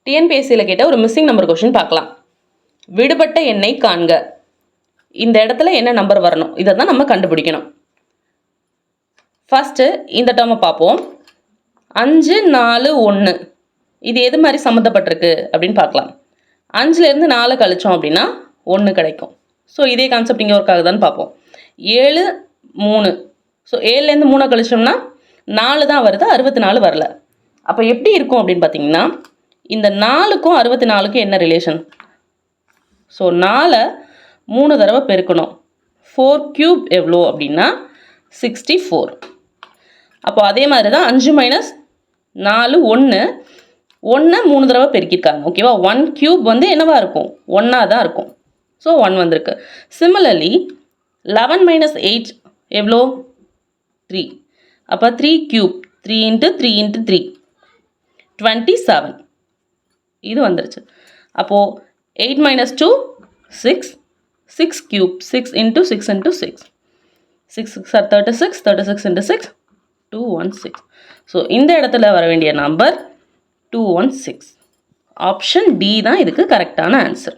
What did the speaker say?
டிஎன்பிஎஸ்சியில் கேட்ட ஒரு missing number question பார்க்கலாம். விடுபட்ட எண்ணை காண்க. இந்த இடத்துல என்ன நம்பர் வரணும், இதை தான் நம்ம கண்டுபிடிக்கணும். ஃபஸ்ட்டு இந்த டேர்மை பார்ப்போம். 5, 4, 1 இது எது மாதிரி சம்மந்தப்பட்டிருக்கு அப்படின்னு பார்க்கலாம். 5லேருந்து 4 கழிச்சோம் அப்படின்னா 1 கிடைக்கும். ஸோ இதே கான்செப்ட் இங்கே ஒர்க் ஆகுதான்னு பார்ப்போம். 7, 3 ஸோ 7லேருந்து 3 கழிச்சோம்னா 4 தான் வருது, 64 வரல. அப்போ எப்படி இருக்கும் அப்படின்னு பார்த்தீங்கன்னா, இந்த 4க்கும் 64க்கும் என்ன ரிலேஷன்? ஸோ 4 3 தடவை பெருக்கணும். 4 கியூப் எவ்வளோ அப்படின்னா 64. அப்போ அதே மாதிரி தான் 5 மைனஸ் 4 1 1 3 தடவை பெருக்கியிருக்காங்க. ஓகேவா? 1 கியூப் வந்து என்னவா இருக்கும்? 1ஆக தான் இருக்கும். ஸோ 1 வந்திருக்கு. சிமிலர்லி 11 மைனஸ் 8 எவ்வளோ? 3. அப்போ 3 கியூப் 3 இன்ட்டு 3 இன்ட்டு 3 27 இது வந்துருச்சு. அப்போது 8 minus 2 6 6 cube 6 into 6 into 6 6 6 are 36 36 into 6 216. So இந்த இடத்துல வர வேண்டிய நம்பர் 216. ஆப்ஷன் டி தான் இதுக்கு கரெக்டான ஆன்சர்.